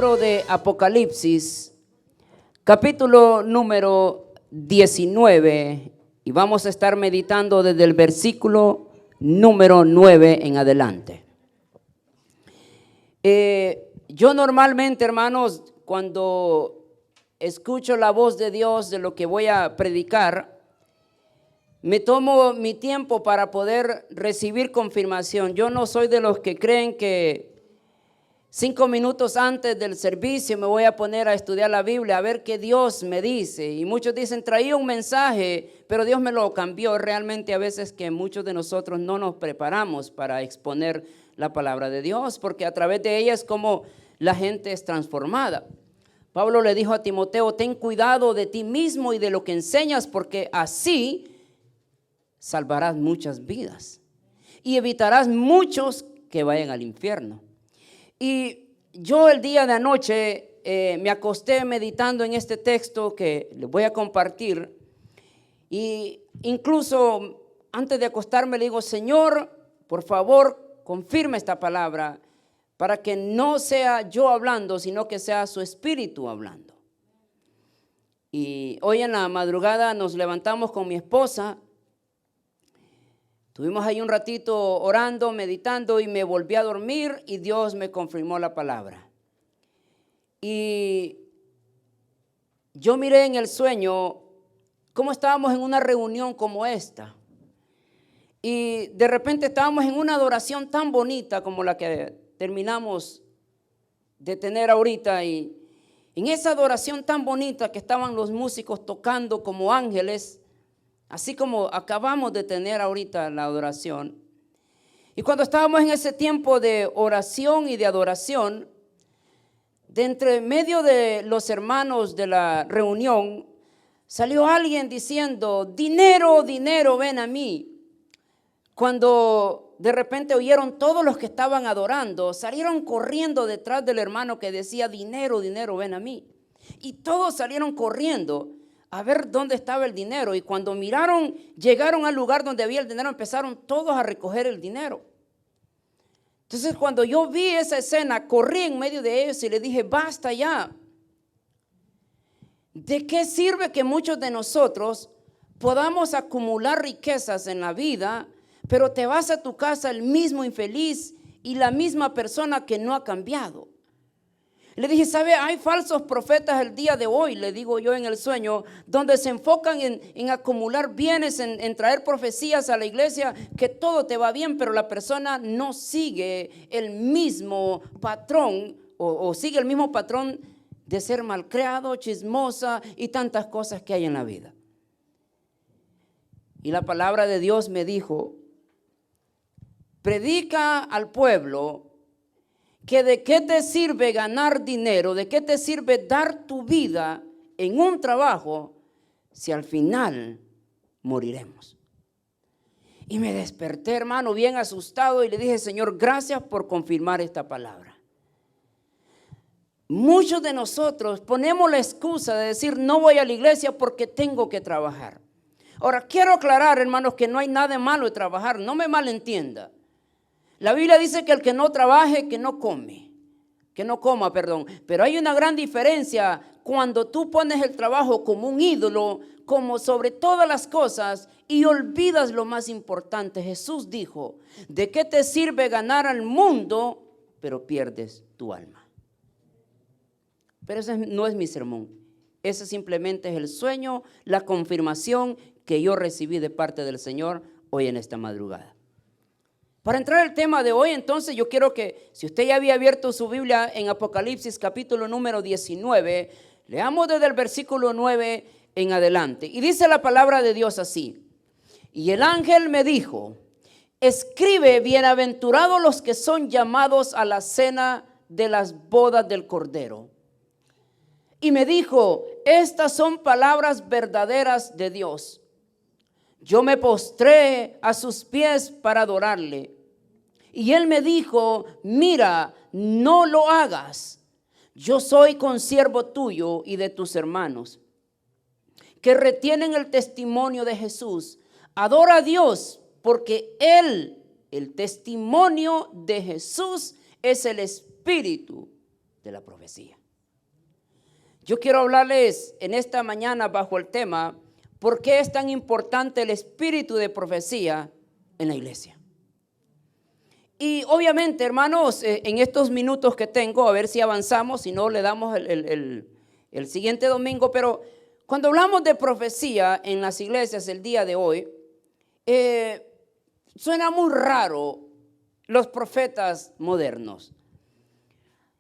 libro de Apocalipsis, capítulo número 19, y vamos a estar meditando desde el versículo número 9 en adelante. Yo normalmente, hermanos, cuando escucho la voz de Dios de lo que voy a predicar, me tomo mi tiempo para poder recibir confirmación. Yo no soy de los que creen que 5 minutos antes del servicio me voy a poner a estudiar la Biblia, a ver qué Dios me dice. Y muchos dicen, traía un mensaje, pero Dios me lo cambió. Realmente a veces que muchos de nosotros no nos preparamos para exponer la palabra de Dios, porque a través de ella es como la gente es transformada. Pablo le dijo a Timoteo, ten cuidado de ti mismo y de lo que enseñas, porque así salvarás muchas vidas y evitarás muchos que vayan al infierno. Y yo el día de anoche me acosté meditando en este texto que les voy a compartir, y incluso antes de acostarme le digo, Señor, por favor, confirma esta palabra para que no sea yo hablando, sino que sea su Espíritu hablando. Y hoy en la madrugada nos levantamos con mi esposa. Estuvimos ahí un ratito orando, meditando, y me volví a dormir y Dios me confirmó la palabra. Y yo miré en el sueño cómo estábamos en una reunión como esta. Y de repente estábamos en una adoración tan bonita como la que terminamos de tener ahorita. Y en esa adoración tan bonita que estaban los músicos tocando como ángeles, así como acabamos de tener ahorita la adoración. Y cuando estábamos en ese tiempo de oración y de adoración, de entre medio de los hermanos de la reunión, salió alguien diciendo, dinero, dinero, ven a mí. Cuando de repente oyeron todos los que estaban adorando, salieron corriendo detrás del hermano que decía, dinero, dinero, ven a mí. Y todos salieron corriendo a ver dónde estaba el dinero, y cuando miraron, llegaron al lugar donde había el dinero, empezaron todos a recoger el dinero. Entonces cuando yo vi esa escena, corrí en medio de ellos y le dije, basta ya. ¿De qué sirve que muchos de nosotros podamos acumular riquezas en la vida, pero te vas a tu casa el mismo infeliz y la misma persona que no ha cambiado? Le dije, ¿sabe? Hay falsos profetas el día de hoy, le digo yo en el sueño, donde se enfocan en acumular bienes, en traer profecías a la iglesia, que todo te va bien, pero la persona no sigue el mismo patrón o sigue el mismo patrón de ser malcriado, chismosa y tantas cosas que hay en la vida. Y la palabra de Dios me dijo, predica al pueblo que de qué te sirve ganar dinero, de qué te sirve dar tu vida en un trabajo si al final moriremos. Y me desperté, hermano, bien asustado, y le dije, Señor, gracias por confirmar esta palabra. Muchos de nosotros ponemos la excusa de decir, no voy a la iglesia porque tengo que trabajar. Ahora, quiero aclarar, hermanos, que no hay nada malo de trabajar, no me malentienda. La Biblia dice que el que no trabaje, que no coma, pero hay una gran diferencia cuando tú pones el trabajo como un ídolo, como sobre todas las cosas, y olvidas lo más importante. Jesús dijo, ¿de qué te sirve ganar al mundo, pero pierdes tu alma? Pero ese no es mi sermón, ese simplemente es el sueño, la confirmación que yo recibí de parte del Señor hoy en esta madrugada. Para entrar al tema de hoy, entonces yo quiero que, si usted ya había abierto su Biblia en Apocalipsis capítulo número 19, leamos desde el versículo 9 en adelante. Y dice la palabra de Dios así, y el ángel me dijo, escribe, bienaventurados los que son llamados a la cena de las bodas del Cordero. Y me dijo, estas son palabras verdaderas de Dios. Yo me postré a sus pies para adorarle. Y él me dijo, mira, no lo hagas. Yo soy consiervo tuyo y de tus hermanos, que retienen el testimonio de Jesús. Adora a Dios, porque el testimonio de Jesús es el espíritu de la profecía. Yo quiero hablarles en esta mañana bajo el tema, ¿por qué es tan importante el espíritu de profecía en la iglesia? Y obviamente, hermanos, en estos minutos que tengo, a ver si avanzamos, si no le damos el siguiente domingo, pero cuando hablamos de profecía en las iglesias el día de hoy, suena muy raro los profetas modernos.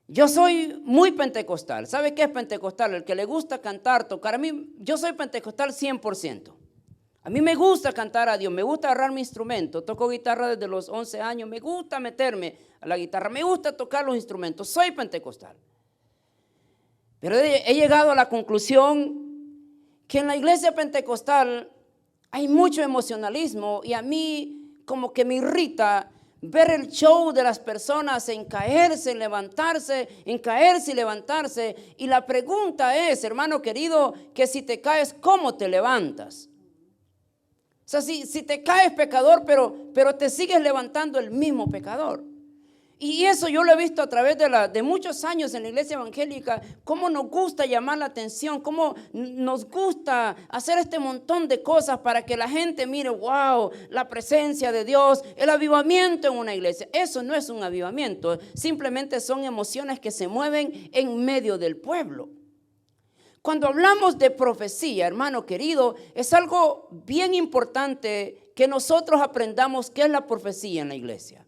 Yo soy muy pentecostal. ¿Sabe qué es pentecostal? El que le gusta cantar, tocar. A mí, yo soy pentecostal 100%. A mí me gusta cantar a Dios, me gusta agarrar mi instrumento. Toco guitarra desde los 11 años, me gusta meterme a la guitarra, me gusta tocar los instrumentos. Soy pentecostal. Pero he llegado a la conclusión que en la iglesia pentecostal hay mucho emocionalismo y a mí como que me irrita ver el show de las personas en caerse, en levantarse, en caerse y levantarse. Y la pregunta es, hermano querido, que si te caes, ¿cómo te levantas? O sea, si te caes pecador, pero te sigues levantando el mismo pecador. Y eso yo lo he visto a través de muchos años en la iglesia evangélica, cómo nos gusta llamar la atención, cómo nos gusta hacer este montón de cosas para que la gente mire, wow, la presencia de Dios, el avivamiento en una iglesia. Eso no es un avivamiento, simplemente son emociones que se mueven en medio del pueblo. Cuando hablamos de profecía, hermano querido, es algo bien importante que nosotros aprendamos qué es la profecía en la iglesia.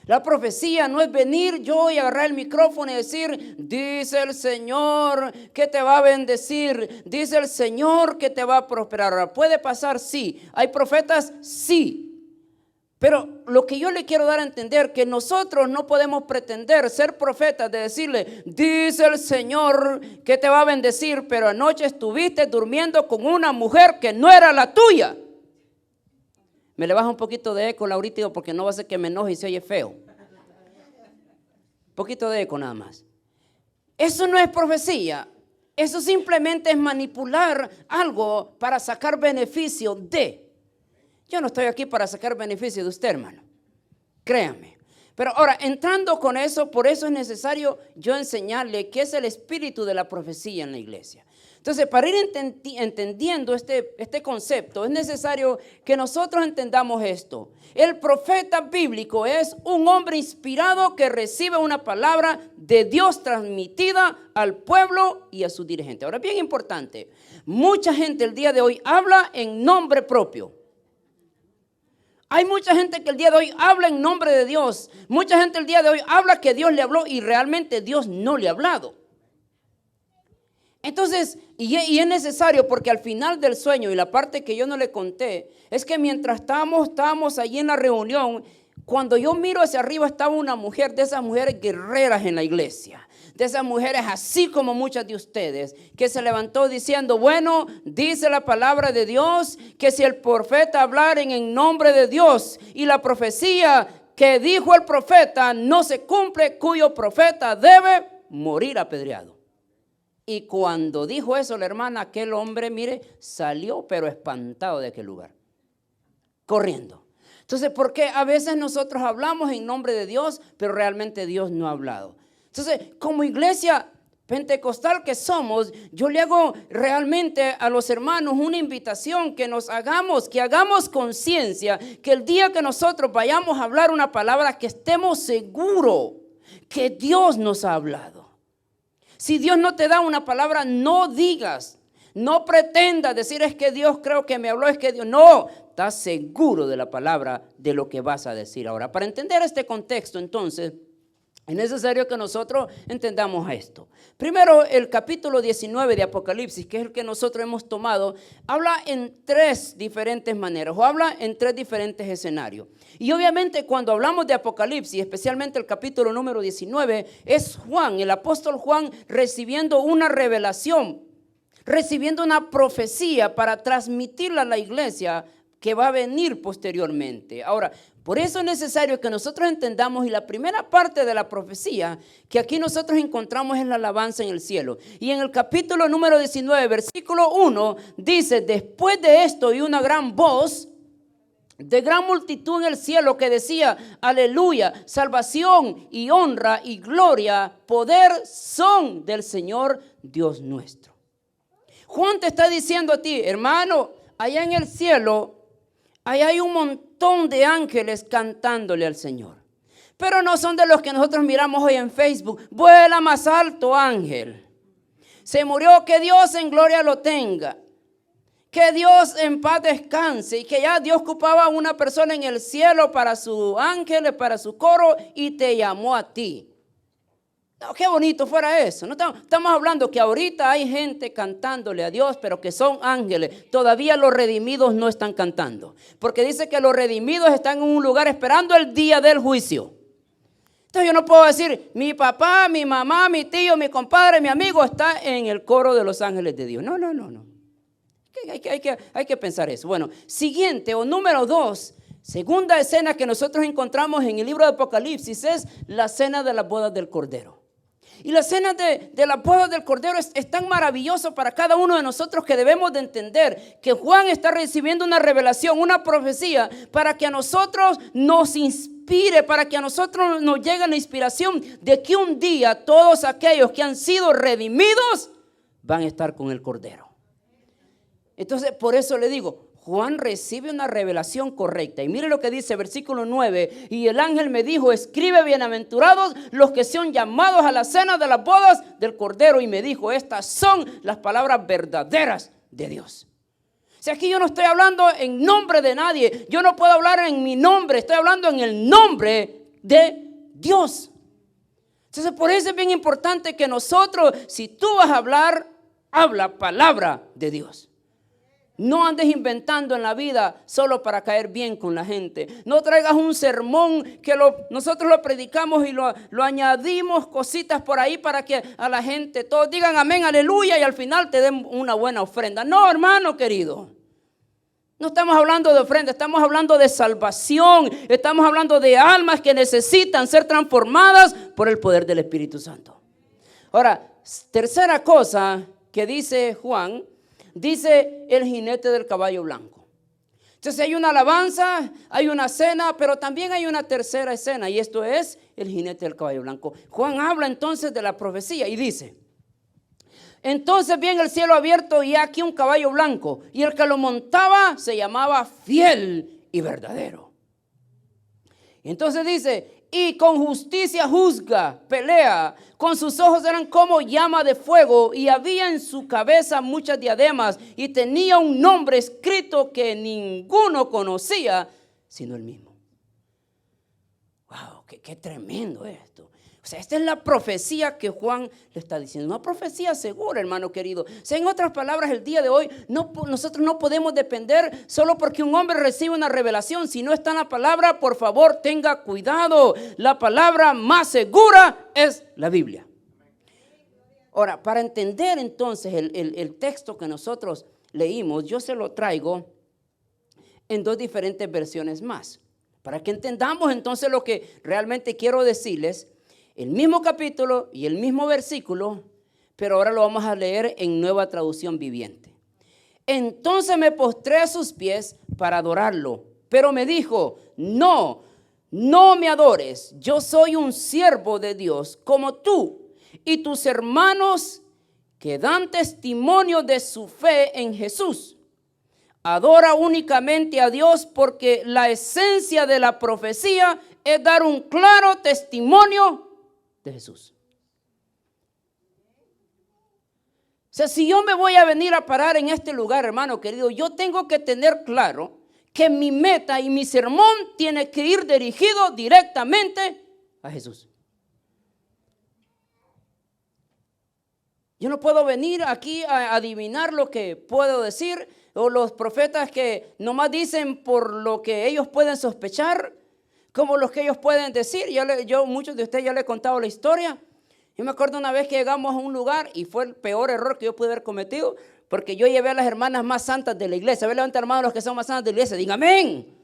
La profecía no es venir yo y agarrar el micrófono y decir, dice el Señor que te va a bendecir, dice el Señor que te va a prosperar. Ahora, ¿puede pasar? Sí. ¿Hay profetas? Sí. Pero lo que yo le quiero dar a entender, que nosotros no podemos pretender ser profetas de decirle, dice el Señor que te va a bendecir, pero anoche estuviste durmiendo con una mujer que no era la tuya. Me le baja un poquito de eco, Laurita, porque no va a ser que me enoje y se oye feo. Un poquito de eco nada más. Eso no es profecía. Eso simplemente es manipular algo para sacar beneficio de. Yo no estoy aquí para sacar beneficio de usted, hermano. Créame. Pero ahora, entrando con eso, por eso es necesario yo enseñarle qué es el espíritu de la profecía en la iglesia. Entonces, para ir entendiendo este concepto, es necesario que nosotros entendamos esto. El profeta bíblico es un hombre inspirado que recibe una palabra de Dios transmitida al pueblo y a sus dirigentes. Ahora, bien importante, mucha gente el día de hoy habla en nombre propio. Hay mucha gente que el día de hoy habla en nombre de Dios. Mucha gente el día de hoy habla que Dios le habló y realmente Dios no le ha hablado. Entonces, y es necesario porque al final del sueño, y la parte que yo no le conté, es que mientras estábamos allí en la reunión, cuando yo miro hacia arriba estaba una mujer, de esas mujeres guerreras en la iglesia, de esas mujeres así como muchas de ustedes, que se levantó diciendo, bueno, dice la palabra de Dios, que si el profeta hablara en nombre de Dios y la profecía que dijo el profeta no se cumple, cuyo profeta debe morir apedreado. Y cuando dijo eso la hermana, aquel hombre, mire, salió pero espantado de aquel lugar, corriendo. Entonces, ¿por qué a veces nosotros hablamos en nombre de Dios, pero realmente Dios no ha hablado? Entonces, como iglesia pentecostal que somos, yo le hago realmente a los hermanos una invitación que hagamos conciencia, que el día que nosotros vayamos a hablar una palabra, que estemos seguros que Dios nos ha hablado. Si Dios no te da una palabra, no digas, no pretendas decir es que Dios creo que me habló, es que Dios, no, estás seguro de la palabra, de lo que vas a decir. Ahora, para entender este contexto, entonces, es necesario que nosotros entendamos esto. Primero, el capítulo 19 de Apocalipsis, que es el que nosotros hemos tomado, habla en tres diferentes maneras, o habla en tres diferentes escenarios. Y obviamente cuando hablamos de Apocalipsis, especialmente el capítulo número 19, es Juan, el apóstol Juan, recibiendo una revelación, recibiendo una profecía para transmitirla a la iglesia que va a venir posteriormente. Ahora, por eso es necesario que nosotros entendamos, y la primera parte de la profecía que aquí nosotros encontramos es la alabanza en el cielo. Y en el capítulo número 19, versículo 1, dice, después de esto y una gran voz, de gran multitud en el cielo que decía: aleluya, salvación y honra y gloria, poder son del Señor Dios nuestro. Juan te está diciendo a ti, hermano, allá en el cielo, allá hay un montón de ángeles cantándole al Señor. Pero no son de los que nosotros miramos hoy en Facebook. Vuela más alto, ángel. Se murió, que Dios en gloria lo tenga. Que Dios en paz descanse. Y que ya Dios ocupaba a una persona en el cielo para sus ángeles, para su coro, y te llamó a ti. No, qué bonito fuera eso. No estamos hablando que ahorita hay gente cantándole a Dios, pero que son ángeles. Todavía los redimidos no están cantando. Porque dice que los redimidos están en un lugar esperando el día del juicio. Entonces yo no puedo decir, mi papá, mi mamá, mi tío, mi compadre, mi amigo está en el coro de los ángeles de Dios. No. Hay que pensar eso. Bueno, siguiente o número 2, segunda escena que nosotros encontramos en el libro de Apocalipsis es la cena de las bodas del Cordero. Y la cena de las bodas del Cordero es tan maravilloso para cada uno de nosotros que debemos de entender que Juan está recibiendo una revelación, una profecía, para que a nosotros nos inspire, para que a nosotros nos llegue la inspiración de que un día todos aquellos que han sido redimidos van a estar con el Cordero. Entonces, por eso le digo, Juan recibe una revelación correcta. Y mire lo que dice versículo 9. Y el ángel me dijo: escribe, bienaventurados los que son llamados a la cena de las bodas del Cordero. Y me dijo: estas son las palabras verdaderas de Dios. O sea, aquí yo no estoy hablando en nombre de nadie. Yo no puedo hablar en mi nombre. Estoy hablando en el nombre de Dios. Entonces, por eso es bien importante que nosotros, si tú vas a hablar, habla palabra de Dios. No andes inventando en la vida solo para caer bien con la gente. No traigas un sermón que nosotros lo predicamos y lo añadimos cositas por ahí para que a la gente todos digan amén, aleluya, y al final te den una buena ofrenda. No, hermano querido. No estamos hablando de ofrenda, estamos hablando de salvación. Estamos hablando de almas que necesitan ser transformadas por el poder del Espíritu Santo. Ahora, tercera cosa que dice Juan. Dice el jinete del caballo blanco. Entonces hay una alabanza, hay una cena, pero también hay una tercera escena, y esto es el jinete del caballo blanco. Juan habla entonces de la profecía y dice: entonces vi en el cielo abierto y aquí un caballo blanco, y el que lo montaba se llamaba Fiel y Verdadero. Y entonces dice: y con justicia juzga, pelea, con sus ojos eran como llama de fuego, y había en su cabeza muchas diademas, y tenía un nombre escrito que ninguno conocía sino él mismo. Wow, qué tremendo esto. O sea, esta es la profecía que Juan le está diciendo. Una profecía segura, hermano querido. O sea, en otras palabras, el día de hoy nosotros no podemos depender solo porque un hombre recibe una revelación. Si no está en la palabra, por favor, tenga cuidado. La palabra más segura es la Biblia. Ahora, para entender entonces el texto que nosotros leímos, yo se lo traigo en 2 diferentes versiones más. Para que entendamos entonces lo que realmente quiero decirles. El mismo capítulo y el mismo versículo, pero ahora lo vamos a leer en Nueva Traducción Viviente. Entonces me postré a sus pies para adorarlo, pero me dijo: no me adores, yo soy un siervo de Dios como tú y tus hermanos que dan testimonio de su fe en Jesús. Adora únicamente a Dios, porque la esencia de la profecía es dar un claro testimonio de Jesús. O sea, si yo me voy a venir a parar en este lugar, hermano querido, yo tengo que tener claro que mi meta y mi sermón tiene que ir dirigido directamente a Jesús. Yo no puedo venir aquí a adivinar lo que puedo decir, o los profetas que nomás dicen por lo que ellos pueden sospechar, como los que ellos pueden decir. Muchos de ustedes ya les he contado la historia. Yo me acuerdo una vez que llegamos a un lugar y fue el peor error que yo pude haber cometido, porque yo llevé a las hermanas más santas de la iglesia. A ver, levanten hermanos los que son más santas de la iglesia, digan amén.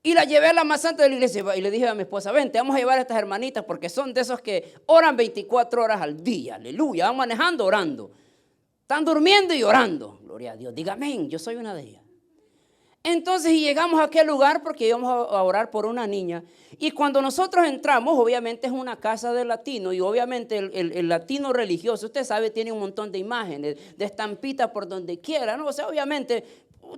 Y la llevé a las más santas de la iglesia y le dije a mi esposa: vente, vamos a llevar a estas hermanitas, porque son de esos que oran 24 horas al día, aleluya, van manejando orando, están durmiendo y orando, gloria a Dios, diga amén, yo soy una de ellas. Entonces, y llegamos a aquel lugar porque íbamos a orar por una niña. Y cuando nosotros entramos, obviamente es una casa de latino. Y obviamente el latino religioso, usted sabe, tiene un montón de imágenes, de estampitas por donde quiera, ¿no? O sea, obviamente,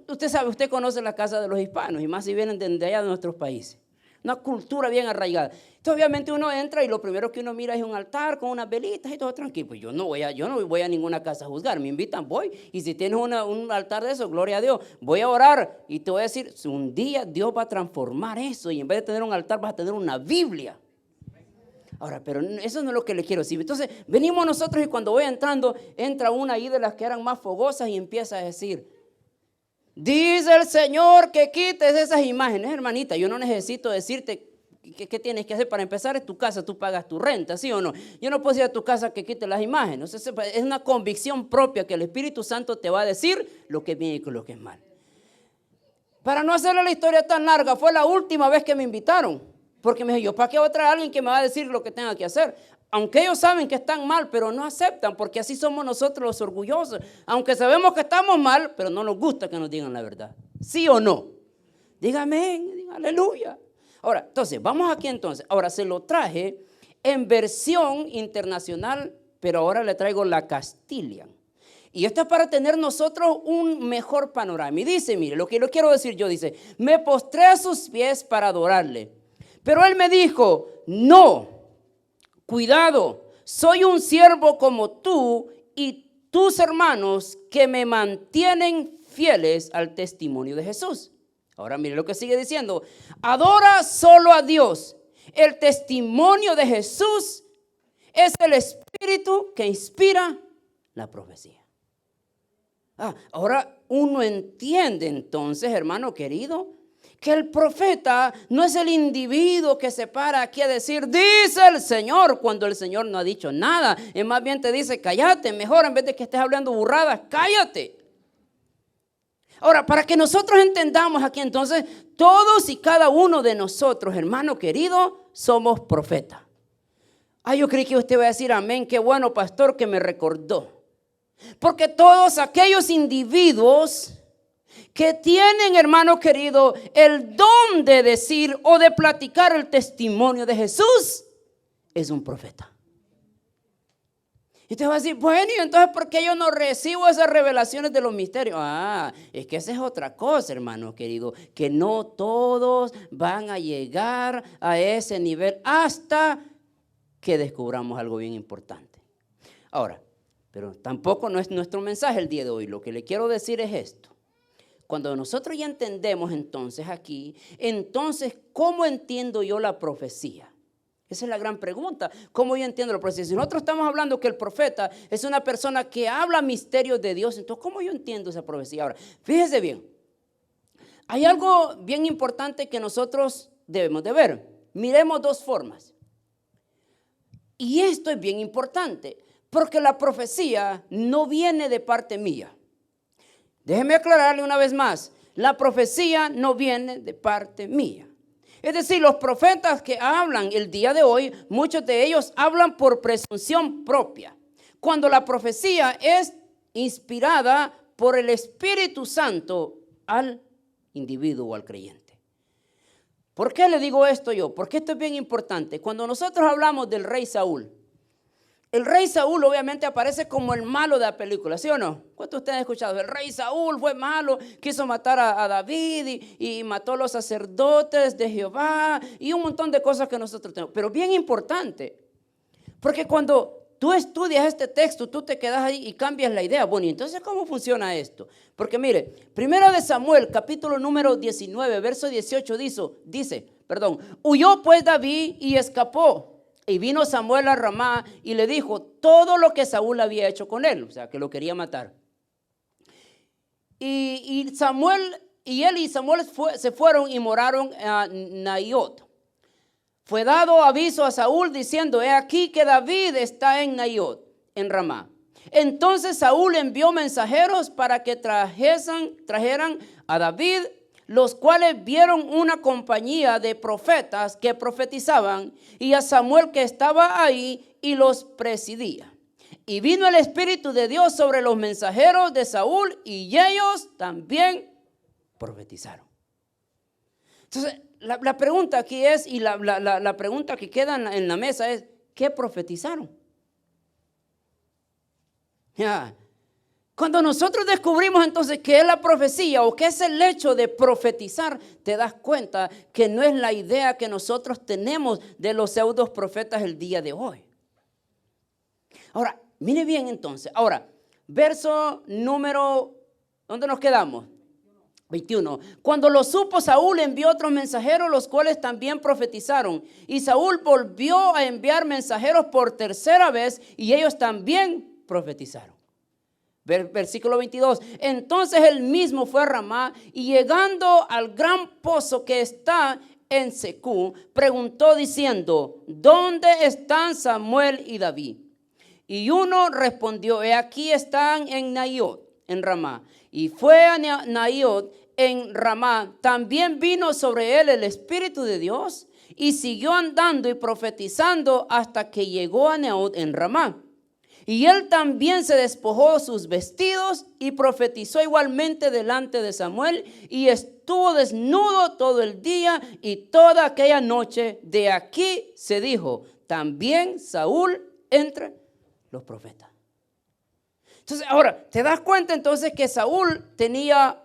usted sabe, usted conoce la casa de los hispanos. Y más si vienen de allá de nuestros países. Una cultura bien arraigada. Entonces, obviamente uno entra y lo primero que uno mira es un altar con unas velitas y todo tranquilo. Pues yo no voy a ninguna casa a juzgar. Me invitan, voy. Y si tienes un altar de eso, gloria a Dios, voy a orar. Y te voy a decir, un día Dios va a transformar eso. Y en vez de tener un altar, vas a tener una Biblia. Ahora, pero eso no es lo que le quiero decir. Entonces, venimos nosotros y cuando voy entrando, entra una ahí de las que eran más fogosas y empieza a decir: dice el Señor que quites esas imágenes. Hermanita, yo no necesito decirte qué tienes que hacer. Para empezar, es tu casa, tú pagas tu renta, ¿sí o no? Yo no puedo decir a tu casa que quites las imágenes. Es una convicción propia que el Espíritu Santo te va a decir lo que es bien y lo que es mal. Para no hacerle la historia tan larga, fue la última vez que me invitaron. Porque me dije yo, ¿para qué voy a traer a alguien que me va a decir lo que tenga que hacer? Aunque ellos saben que están mal, pero no aceptan, porque así somos nosotros los orgullosos. Aunque sabemos que estamos mal, pero no nos gusta que nos digan la verdad. ¿Sí o no? Dígame, diga aleluya. Ahora, entonces, vamos aquí entonces. Ahora se lo traje en versión internacional, pero ahora le traigo la Castilian. Y esto es para tener nosotros un mejor panorama. Y dice, mire, lo que lo quiero decir yo, dice: me postré a sus pies para adorarle. Pero él me dijo: no, cuidado, soy un siervo como tú y tus hermanos que me mantienen fieles al testimonio de Jesús. Ahora mire lo que sigue diciendo: adora solo a Dios. El testimonio de Jesús es el espíritu que inspira la profecía. Ahora uno entiende entonces, hermano querido, que el profeta no es el individuo que se para aquí a decir: dice el Señor, cuando el Señor no ha dicho nada. Es más bien te dice: cállate, mejor en vez de que estés hablando burradas, cállate. Ahora, para que nosotros entendamos aquí entonces, todos y cada uno de nosotros, hermano querido, somos profetas. Yo creí que usted iba a decir amén, qué bueno, pastor, que me recordó. Porque todos aquellos individuos que tienen, hermano querido, el don de decir o de platicar el testimonio de Jesús, es un profeta. Y usted va a decir: bueno, y entonces ¿por qué yo no recibo esas revelaciones de los misterios? Es que esa es otra cosa, hermano querido, que no todos van a llegar a ese nivel hasta que descubramos algo bien importante. Ahora, pero tampoco no es nuestro mensaje el día de hoy. Lo que le quiero decir es esto. Cuando nosotros ya entendemos entonces aquí, entonces, ¿cómo entiendo yo la profecía? Esa es la gran pregunta. ¿Cómo yo entiendo la profecía? Si nosotros estamos hablando que el profeta es una persona que habla misterios de Dios, entonces, ¿cómo yo entiendo esa profecía? Ahora, fíjese bien. Hay algo bien importante que nosotros debemos de ver. Miremos dos formas. Y esto es bien importante, porque la profecía no viene de parte mía. Déjeme aclararle una vez más. La profecía no viene de parte mía. Es decir, los profetas que hablan el día de hoy, muchos de ellos hablan por presunción propia. Cuando la profecía es inspirada por el Espíritu Santo al individuo o al creyente. ¿Por qué le digo esto yo? Porque esto es bien importante. Cuando nosotros hablamos del rey Saúl, el rey Saúl obviamente aparece como el malo de la película, ¿sí o no? ¿Cuántos de ustedes han escuchado? El rey Saúl fue malo, quiso matar a David y mató a los sacerdotes de Jehová y un montón de cosas que nosotros tenemos. Pero bien importante, porque cuando tú estudias este texto, tú te quedas ahí y cambias la idea. Bueno, ¿y entonces cómo funciona esto? Porque mire, primero de Samuel, capítulo número 19, verso 18 dice, huyó pues David y escapó. Y vino Samuel a Ramá y le dijo todo lo que Saúl había hecho con él, o sea, que lo quería matar. Y Samuel se fueron y moraron a Naiot. Fue dado aviso a Saúl diciendo: he aquí que David está en Naiot, en Ramá. Entonces Saúl envió mensajeros para que trajeran a David, los cuales vieron una compañía de profetas que profetizaban y a Samuel que estaba ahí y los presidía. Y vino el Espíritu de Dios sobre los mensajeros de Saúl y ellos también Profetizaron. Entonces, la pregunta aquí es, y la pregunta que queda en la mesa es, ¿qué profetizaron? Ya. Cuando nosotros descubrimos entonces qué es la profecía o qué es el hecho de profetizar, te das cuenta que no es la idea que nosotros tenemos de los pseudos profetas el día de hoy. Ahora, mire bien entonces. Ahora, verso número, ¿dónde nos quedamos? 21. Cuando lo supo Saúl, envió otros mensajeros, los cuales también profetizaron. Y Saúl volvió a enviar mensajeros por tercera vez y ellos también profetizaron. Versículo 22. Entonces él mismo fue a Ramá y llegando al gran pozo que está en Secú, preguntó diciendo, ¿dónde están Samuel y David? Y uno respondió, he aquí están en Naiot, en Ramá. Y fue a Naiot en Ramá. También vino sobre él el Espíritu de Dios y siguió andando y profetizando hasta que llegó a Naiot en Ramá. Y él también se despojó sus vestidos y profetizó igualmente delante de Samuel y estuvo desnudo todo el día y toda aquella noche. De aquí se dijo, también Saúl entre los profetas. Entonces, ahora, ¿te das cuenta entonces que Saúl tenía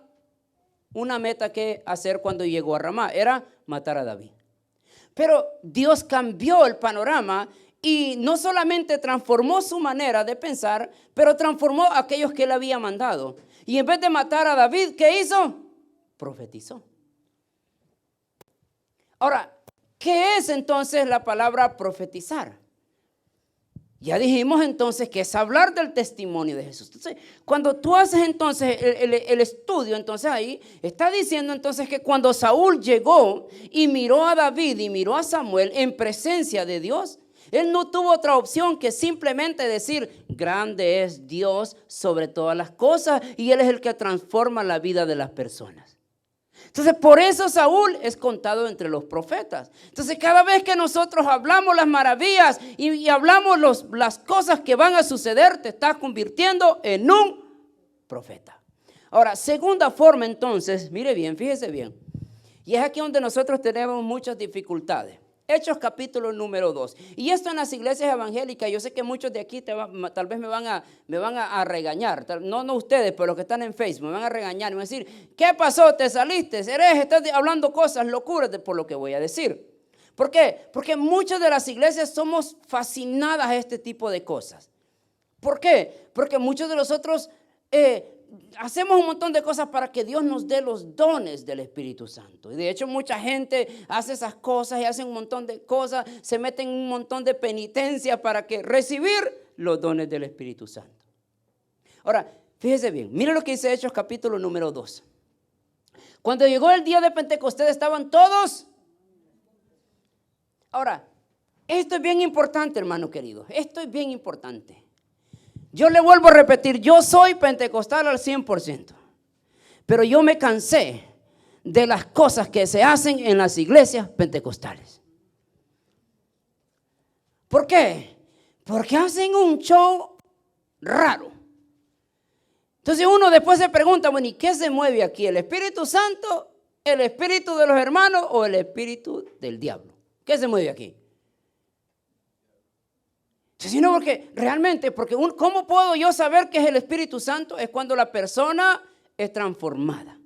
una meta que hacer cuando llegó a Ramá? Era matar a David. Pero Dios cambió el panorama y no solamente transformó su manera de pensar, pero transformó a aquellos que él había mandado. Y en vez de matar a David, ¿qué hizo? Profetizó. Ahora, ¿qué es entonces la palabra profetizar? Ya dijimos entonces que es hablar del testimonio de Jesús. Entonces, cuando tú haces entonces el estudio, entonces ahí está diciendo entonces que cuando Saúl llegó y miró a David y miró a Samuel en presencia de Dios, él no tuvo otra opción que simplemente decir, grande es Dios sobre todas las cosas y Él es el que transforma la vida de las personas. Entonces, por eso Saúl es contado entre los profetas. Entonces, cada vez que nosotros hablamos las maravillas y hablamos las cosas que van a suceder, te estás convirtiendo en un profeta. Ahora, segunda forma entonces, mire bien, fíjese bien. Y es aquí donde nosotros tenemos muchas dificultades. Hechos capítulo número 2. Y esto en las iglesias evangélicas, yo sé que muchos de aquí tal vez me van a regañar. No ustedes, pero los que están en Facebook me van a regañar. Me van a decir, ¿qué pasó? ¿Te saliste? Estás hablando cosas, locuras por lo que voy a decir. ¿Por qué? Porque muchas de las iglesias somos fascinadas a este tipo de cosas. ¿Por qué? Porque muchos de nosotros hacemos un montón de cosas para que Dios nos dé los dones del Espíritu Santo. Y de hecho mucha gente hace esas cosas y hace un montón de cosas, se meten en un montón de penitencia para que recibir los dones del Espíritu Santo. Ahora, fíjese bien, mire lo que dice Hechos capítulo número 2. Cuando llegó el día de Pentecostés estaban todos. Ahora, esto es bien importante, hermano querido, esto es bien importante. Yo le vuelvo a repetir, yo soy pentecostal al 100%, pero yo me cansé de las cosas que se hacen en las iglesias pentecostales. ¿Por qué? Porque hacen un show raro. Entonces uno después se pregunta, bueno, ¿y qué se mueve aquí? ¿El Espíritu Santo, el Espíritu de los hermanos o el Espíritu del diablo? ¿Qué se mueve aquí? Sino porque realmente, ¿cómo puedo yo saber que es el Espíritu Santo? Es cuando la persona es transformada.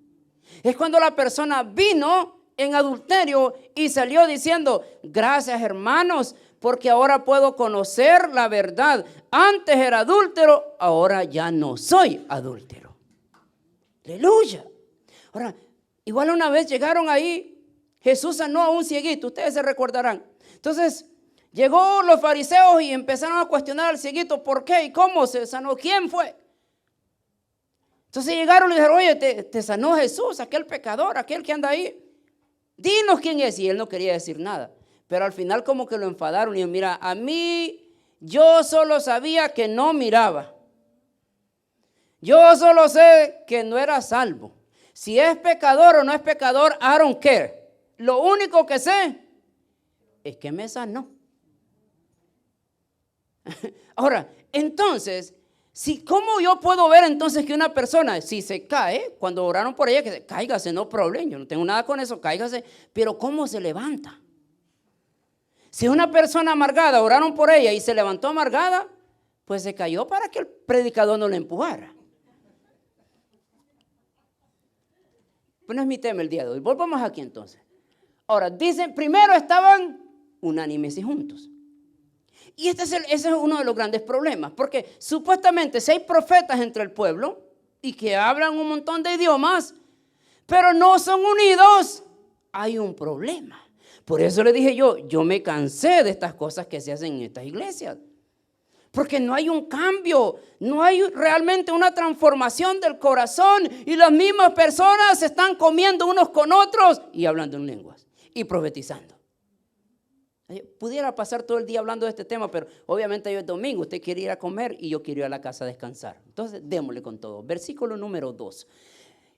Es cuando la persona vino en adulterio y salió diciendo, gracias hermanos, porque ahora puedo conocer la verdad. Antes era adúltero, ahora ya no soy adúltero. Aleluya. Ahora, igual una vez llegaron ahí, Jesús sanó a un cieguito, ustedes se recordarán. Entonces, llegó los fariseos y empezaron a cuestionar al cieguito, ¿por qué y cómo se sanó? ¿Quién fue? Entonces llegaron y le dijeron, oye, te sanó Jesús, aquel pecador, aquel que anda ahí. Dinos quién es. Y él no quería decir nada. Pero al final como que lo enfadaron y dijo, mira, a mí yo solo sabía que no miraba. Yo solo sé que no era salvo. Si es pecador o no es pecador, I don't care. Lo único que sé es que me sanó. Ahora, entonces, ¿Cómo yo puedo ver entonces que una persona, si se cae, cuando oraron por ella, que se cáigase, no problema, yo no tengo nada con eso, cáigase, pero ¿cómo se levanta? Si una persona amargada, oraron por ella y se levantó amargada, pues se cayó para que el predicador no la empujara. Pues no es mi tema el día de hoy, volvamos aquí entonces. Ahora, dicen, primero estaban unánimes y juntos. Y ese es uno de los grandes problemas, porque supuestamente si hay profetas entre el pueblo y que hablan un montón de idiomas, pero no son unidos, hay un problema. Por eso le dije yo me cansé de estas cosas que se hacen en estas iglesias. Porque no hay un cambio, no hay realmente una transformación del corazón y las mismas personas se están comiendo unos con otros y hablando en lenguas y profetizando. Pudiera pasar todo el día hablando de este tema, pero obviamente hoy es domingo, usted quiere ir a comer y yo quiero ir a la casa a descansar. Entonces démosle con todo. Versículo número 2.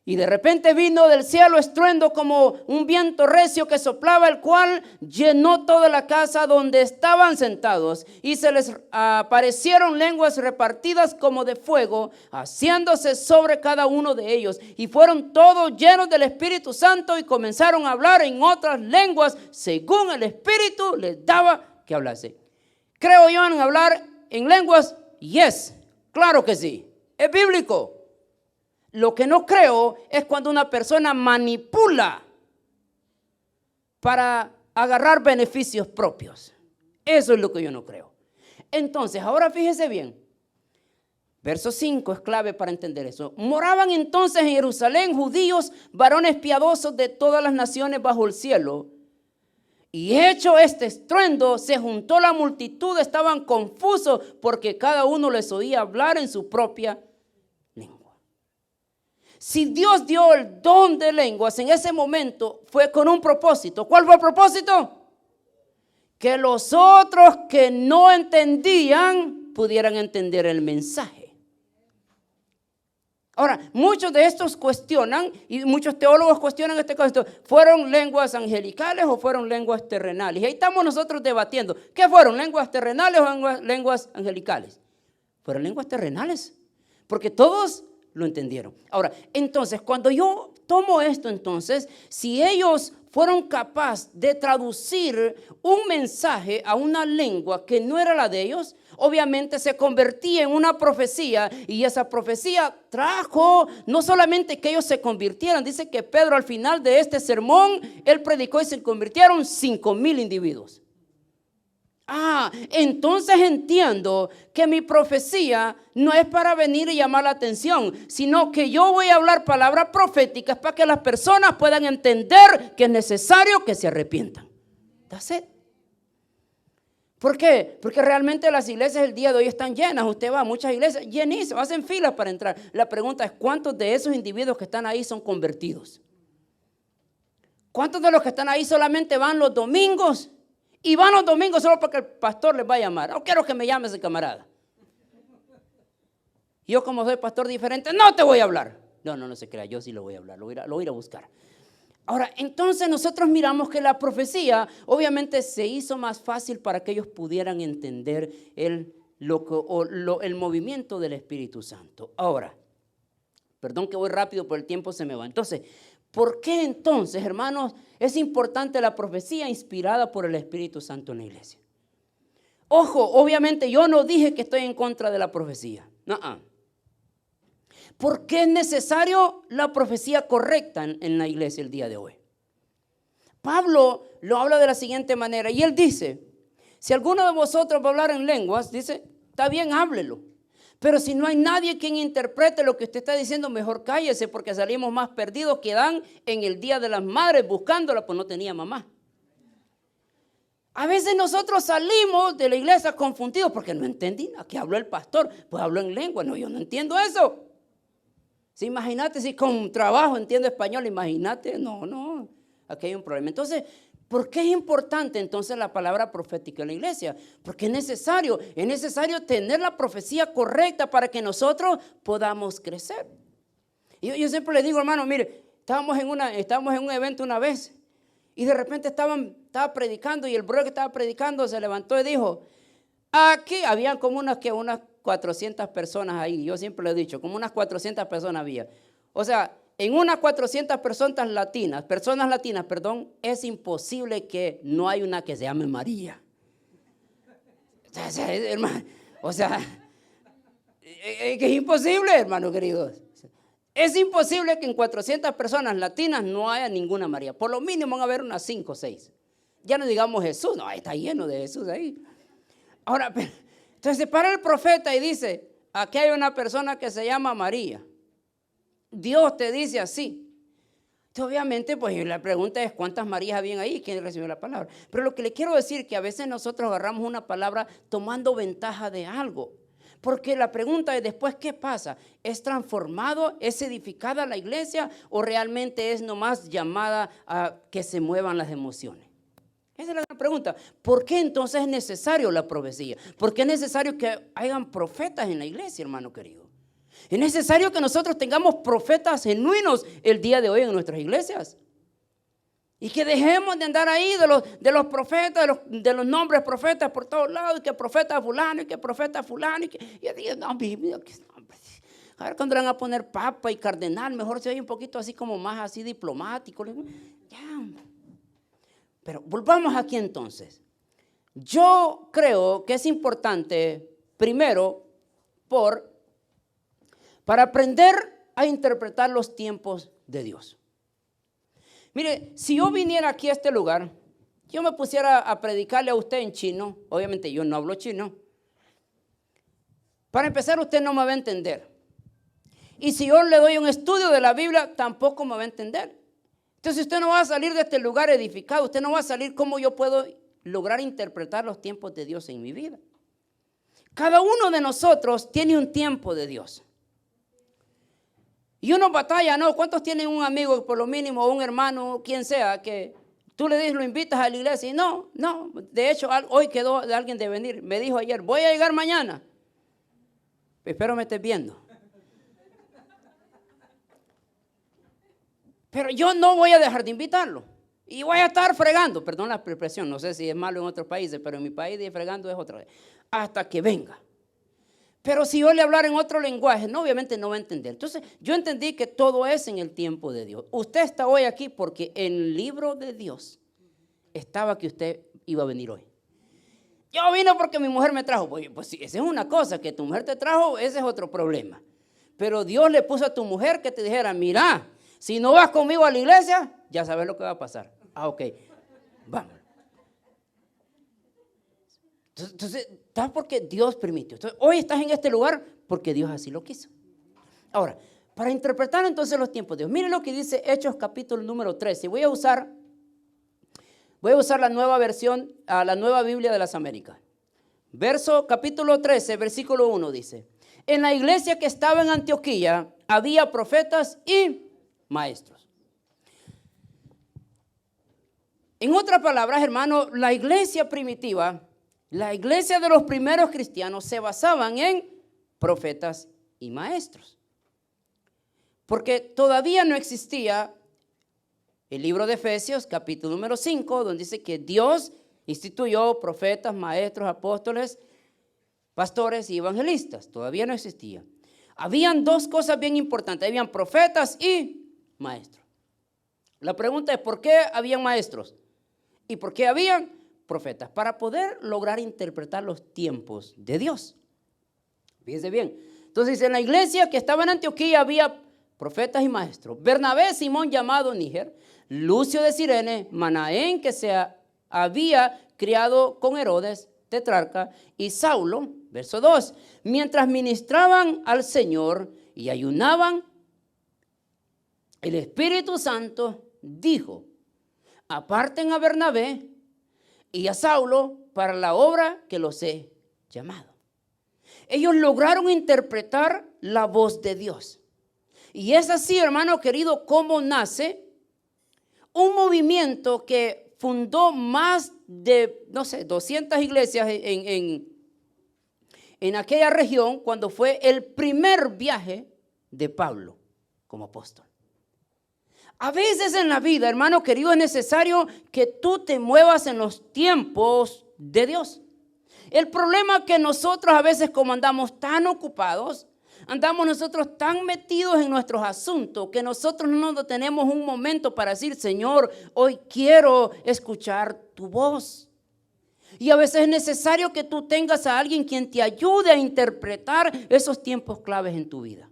Y de repente vino del cielo estruendo como un viento recio que soplaba, el cual llenó toda la casa donde estaban sentados. Y se les aparecieron lenguas repartidas como de fuego, haciéndose sobre cada uno de ellos. Y fueron todos llenos del Espíritu Santo y comenzaron a hablar en otras lenguas, según el Espíritu les daba que hablase. ¿Creo yo en hablar en lenguas? Yes, claro que sí. Es bíblico. Lo que no creo es cuando una persona manipula para agarrar beneficios propios. Eso es lo que yo no creo. Entonces, ahora fíjese bien. Verso 5 es clave para entender eso. Moraban entonces en Jerusalén judíos, varones piadosos de todas las naciones bajo el cielo. Y hecho este estruendo, se juntó la multitud, estaban confusos porque cada uno les oía hablar en su propia lengua. Si Dios dio el don de lenguas en ese momento, fue con un propósito. ¿Cuál fue el propósito? Que los otros que no entendían pudieran entender el mensaje. Ahora, muchos de estos cuestionan, y muchos teólogos cuestionan este concepto, ¿fueron lenguas angelicales o fueron lenguas terrenales? Y ahí estamos nosotros debatiendo, ¿qué fueron? ¿Lenguas terrenales o lenguas angelicales? Fueron lenguas terrenales, porque todos lo entendieron. Ahora, entonces, cuando yo tomo esto, entonces, si ellos fueron capaces de traducir un mensaje a una lengua que no era la de ellos, obviamente se convertía en una profecía, y esa profecía trajo no solamente que ellos se convirtieran, dice que Pedro al final de este sermón, él predicó y se convirtieron 5,000 individuos. Entonces entiendo que mi profecía no es para venir y llamar la atención, sino que yo voy a hablar palabras proféticas para que las personas puedan entender que es necesario que se arrepientan. That's it. ¿Por qué? Porque realmente las iglesias el día de hoy están llenas. Usted va a muchas iglesias llenísimas, hacen filas para entrar. La pregunta es, ¿cuántos de esos individuos que están ahí son convertidos? ¿Cuántos de los que están ahí solamente van los domingos? Y van los domingos solo porque el pastor les va a llamar. No quiero que me llame ese camarada. Yo como soy pastor diferente, no te voy a hablar. No se crea, yo sí lo voy a hablar, lo voy a ir a buscar. Ahora, entonces nosotros miramos que la profecía obviamente se hizo más fácil para que ellos pudieran entender el movimiento del Espíritu Santo. Ahora, perdón que voy rápido, pero el tiempo se me va. Entonces, ¿por qué entonces, hermanos, es importante la profecía inspirada por el Espíritu Santo en la iglesia? Ojo, obviamente yo no dije que estoy en contra de la profecía. ¿Por qué es necesario la profecía correcta en la iglesia el día de hoy? Pablo lo habla de la siguiente manera, y él dice, si alguno de vosotros va a hablar en lenguas, dice, está bien, háblelo. Pero si no hay nadie quien interprete lo que usted está diciendo, mejor cállese, porque salimos más perdidos que Dan en el día de las madres buscándola, pues no tenía mamá. A veces nosotros salimos de la iglesia confundidos porque no entendí a qué habló el pastor, pues habló en lengua. No, yo no entiendo eso. Si imagínate, si con trabajo entiendo español, imagínate, no, aquí hay un problema. Entonces, ¿por qué es importante entonces la palabra profética en la iglesia? Porque es necesario tener la profecía correcta para que nosotros podamos crecer. Y yo siempre le digo, hermano, mire, estábamos en un evento una vez y de repente estaba predicando y el brother que estaba predicando se levantó y dijo, aquí habían como unas 400 personas ahí. Yo siempre lo he dicho, como unas 400 personas había. O sea, en unas 400 personas latinas, es imposible que no hay una que se llame María. O sea, es imposible, hermano queridos. Es imposible que en 400 personas latinas no haya ninguna María. Por lo mínimo van a haber unas 5 o 6. Ya no digamos Jesús, no, está lleno de Jesús ahí. Ahora, entonces se para el profeta y dice, aquí hay una persona que se llama María. Dios te dice así. Entonces, obviamente, pues la pregunta es, ¿cuántas Marías habían ahí? ¿Quién recibió la palabra? Pero lo que le quiero decir es que a veces nosotros agarramos una palabra tomando ventaja de algo. Porque la pregunta es después, ¿qué pasa? ¿Es transformado? ¿Es edificada la iglesia? ¿O realmente es nomás llamada a que se muevan las emociones? Esa es la gran pregunta. ¿Por qué entonces es necesario la profecía? ¿Por qué es necesario que hayan profetas en la iglesia, hermano querido? Es necesario que nosotros tengamos profetas genuinos el día de hoy en nuestras iglesias. Y que dejemos de andar ahí de los profetas, de los nombres profetas por todos lados, y que profeta fulano, y que profeta fulano, y yo digo, no, a ver cuando le van a poner papa y cardenal, mejor se oye un poquito así como más así diplomático. Ya. Pero volvamos aquí entonces. Yo creo que es importante, primero, para aprender a interpretar los tiempos de Dios. Mire, si yo viniera aquí a este lugar, yo me pusiera a predicarle a usted en chino, obviamente yo no hablo chino. Para empezar, usted no me va a entender. Y si yo le doy un estudio de la Biblia, tampoco me va a entender. Entonces usted no va a salir de este lugar edificado, usted no va a salir cómo yo puedo lograr interpretar los tiempos de Dios en mi vida. Cada uno de nosotros tiene un tiempo de Dios. Y uno batalla, ¿no? ¿Cuántos tienen un amigo, por lo mínimo, o un hermano, quien sea, que tú le dices, lo invitas a la iglesia? Y no, de hecho, hoy quedó de alguien de venir. Me dijo ayer, voy a llegar mañana. Espero me estés viendo. Pero yo no voy a dejar de invitarlo. Y voy a estar fregando, perdón la expresión, no sé si es malo en otros países, pero en mi país de fregando es otra vez, hasta que venga. Pero si yo le hablara en otro lenguaje, no, obviamente no va a entender. Entonces, yo entendí que todo es en el tiempo de Dios. Usted está hoy aquí porque en el libro de Dios estaba que usted iba a venir hoy. Yo vine porque mi mujer me trajo. Pues sí, esa es una cosa, que tu mujer te trajo, ese es otro problema. Pero Dios le puso a tu mujer que te dijera, mira, si no vas conmigo a la iglesia, ya sabes lo que va a pasar. Ah, ok, vamos. Entonces, está porque Dios permitió. Entonces, hoy estás en este lugar porque Dios así lo quiso. Ahora, para interpretar entonces los tiempos de Dios, miren lo que dice Hechos capítulo número 13. Voy a usar la nueva versión, la nueva Biblia de las Américas. Capítulo 13, versículo 1 dice, en la iglesia que estaba en Antioquía había profetas y maestros. En otras palabras, hermano, la iglesia primitiva, la iglesia de los primeros cristianos se basaban en profetas y maestros. Porque todavía no existía el libro de Efesios, capítulo número 5, donde dice que Dios instituyó profetas, maestros, apóstoles, pastores y evangelistas. Todavía no existía. Habían dos cosas bien importantes. Habían profetas y maestros. La pregunta es, ¿por qué habían maestros? ¿Y por qué habían profetas? Para poder lograr interpretar los tiempos de Dios. Fíjense bien. Entonces, en la iglesia que estaba en Antioquía había profetas y maestros. Bernabé, Simón llamado Níger, Lucio de Cirene, Manaén, que se había criado con Herodes, tetrarca, y Saulo, verso 2, mientras ministraban al Señor y ayunaban, el Espíritu Santo dijo, aparten a Bernabé y a Saulo para la obra que los he llamado. Ellos lograron interpretar la voz de Dios. Y es así, hermano querido, como nace un movimiento que fundó más de, 200 iglesias en aquella región cuando fue el primer viaje de Pablo como apóstol. A veces en la vida, hermano querido, es necesario que tú te muevas en los tiempos de Dios. El problema es que nosotros a veces, como andamos tan ocupados, andamos nosotros tan metidos en nuestros asuntos, que nosotros no tenemos un momento para decir: Señor, hoy quiero escuchar tu voz. Y a veces es necesario que tú tengas a alguien quien te ayude a interpretar esos tiempos claves en tu vida.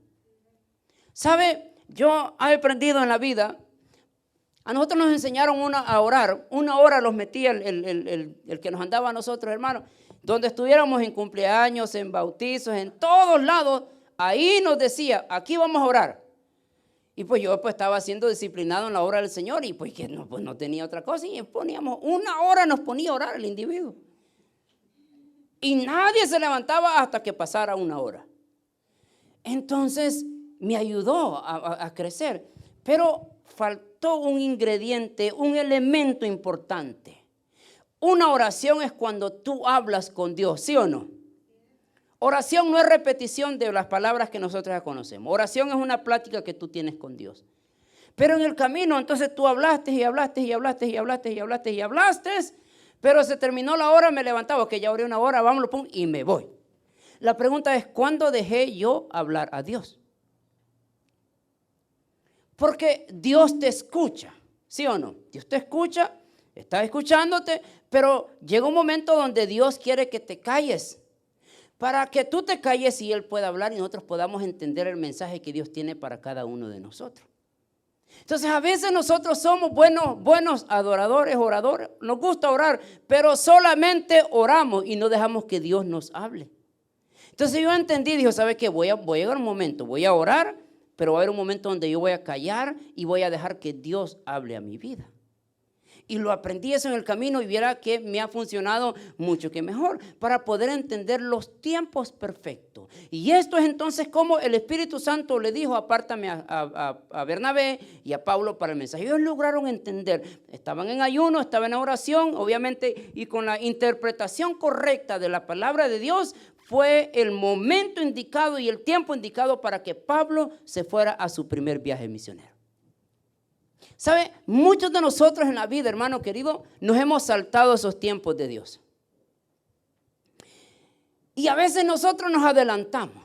¿Sabe? Yo he aprendido en la vida. A nosotros nos enseñaron a orar. Una hora los metía el que nos andaba a nosotros, hermanos. Donde estuviéramos en cumpleaños, en bautizos, en todos lados. Ahí nos decía: aquí vamos a orar. Y pues yo estaba siendo disciplinado en la hora del Señor. Y pues que no tenía otra cosa. Y poníamos una hora, nos ponía a orar el individuo. Y nadie se levantaba hasta que pasara una hora. Entonces me ayudó a crecer. Pero faltó un ingrediente, un elemento importante. Una oración es cuando tú hablas con Dios, ¿sí o no? Oración no es repetición de las palabras que nosotros ya conocemos. Oración es una plática que tú tienes con Dios. Pero en el camino, entonces tú hablaste y hablaste y hablaste y hablaste y hablaste y hablaste, pero se terminó la hora, me levantaba, que ya oré una hora, vámonos, pum, y me voy. La pregunta es: ¿cuándo dejé yo hablar a Dios? Porque Dios te escucha, ¿sí o no? Dios te escucha, está escuchándote, pero llega un momento donde Dios quiere que te calles, para que tú te calles y Él pueda hablar y nosotros podamos entender el mensaje que Dios tiene para cada uno de nosotros. Entonces a veces nosotros somos buenos adoradores, oradores, nos gusta orar, pero solamente oramos y no dejamos que Dios nos hable. Entonces yo entendí, dijo: ¿sabe qué? Voy a llegar un momento, voy a orar, pero va a haber un momento donde yo voy a callar y voy a dejar que Dios hable a mi vida. Y lo aprendí eso en el camino y viera que me ha funcionado mucho que mejor para poder entender los tiempos perfectos. Y esto es entonces como el Espíritu Santo le dijo: apártame a Bernabé y a Pablo para el mensaje. Ellos lograron entender, estaban en ayuno, estaban en oración, obviamente, y con la interpretación correcta de la palabra de Dios, fue el momento indicado y el tiempo indicado para que Pablo se fuera a su primer viaje misionero. ¿Sabe? Muchos de nosotros en la vida, hermano querido, nos hemos saltado esos tiempos de Dios. Y a veces nosotros nos adelantamos.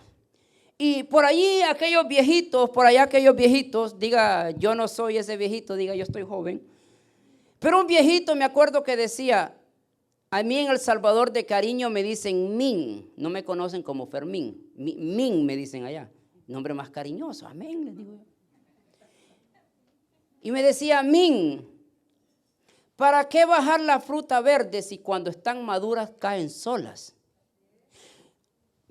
Y por allí aquellos viejitos, diga: yo no soy ese viejito, diga: yo estoy joven. Pero un viejito, me acuerdo que decía: a mí en El Salvador de cariño me dicen Min, no me conocen como Fermín. Min me dicen allá, nombre más cariñoso, amén, les digo yo. Y me decía: Min, ¿para qué bajar la fruta verde si cuando están maduras caen solas?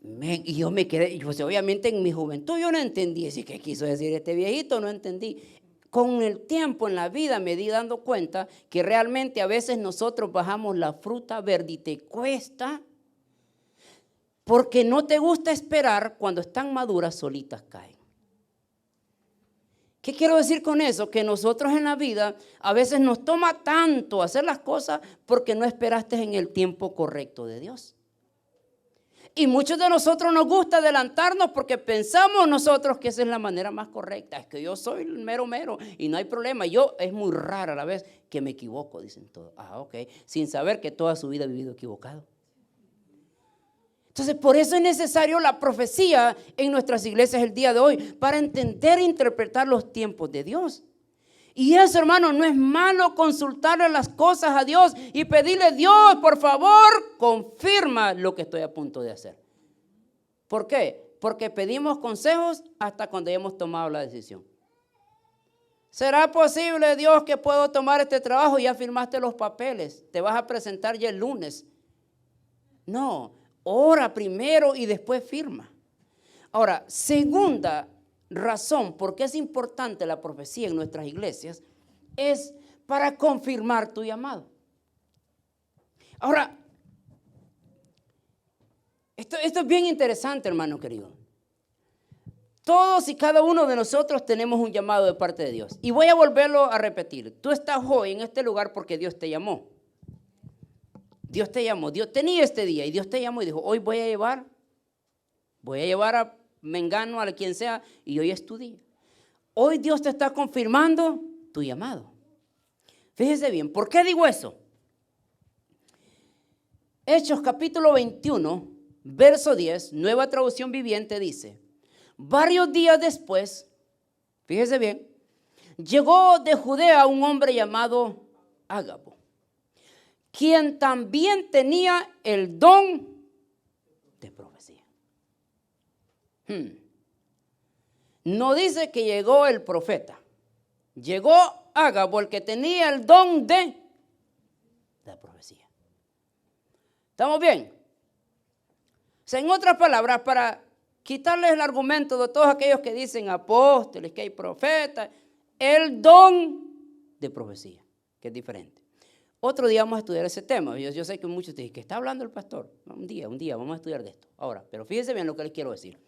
Y yo me quedé, pues obviamente en mi juventud yo no entendí qué quiso decir este viejito, no entendí. Con el tiempo en la vida me di dando cuenta que realmente a veces nosotros bajamos la fruta verde y te cuesta porque no te gusta esperar, cuando están maduras solitas caen. ¿Qué quiero decir con eso? Que nosotros en la vida a veces nos toma tanto hacer las cosas porque no esperaste en el tiempo correcto de Dios. Y muchos de nosotros nos gusta adelantarnos porque pensamos nosotros que esa es la manera más correcta. Es que yo soy el mero y no hay problema. Es muy rara la vez que me equivoco, dicen todos. Ok, sin saber que toda su vida ha vivido equivocado. Entonces, por eso es necesario la profecía en nuestras iglesias el día de hoy, para entender e interpretar los tiempos de Dios. Y eso, hermano, no es malo consultarle las cosas a Dios y pedirle: Dios, por favor, confirma lo que estoy a punto de hacer. ¿Por qué? Porque pedimos consejos hasta cuando hayamos tomado la decisión. ¿Será posible, Dios, que puedo tomar este trabajo? Ya firmaste los papeles, te vas a presentar ya el lunes. No, ora primero y después firma. Ahora, segunda razón por qué es importante la profecía en nuestras iglesias es para confirmar tu llamado. Ahora, esto es bien interesante, hermano querido. Todos y cada uno de nosotros tenemos un llamado de parte de Dios. Y voy a volverlo a repetir. Tú estás hoy en este lugar porque Dios te llamó. Dios te llamó. Dios tenía este día y Dios te llamó y dijo: hoy voy a llevar a Mengano, a quien sea, y hoy es tu día. Hoy Dios te está confirmando tu llamado. Fíjese bien, ¿por qué digo eso? Hechos capítulo 21, verso 10, Nueva Traducción Viviente, dice: varios días después, fíjese bien, llegó de Judea un hombre llamado Ágabo, quien también tenía el don de profecía. No dice que llegó el profeta, llegó Ágabo, el que tenía el don de profecía. ¿Estamos bien? O sea, en otras palabras, para quitarles el argumento de todos aquellos que dicen apóstoles, que hay profetas, el don de profecía, que es diferente. Otro día vamos a estudiar ese tema. Yo sé que muchos dicen, ¿qué está hablando el pastor? Un día vamos a estudiar de esto. Ahora, pero fíjense bien lo que les quiero decir.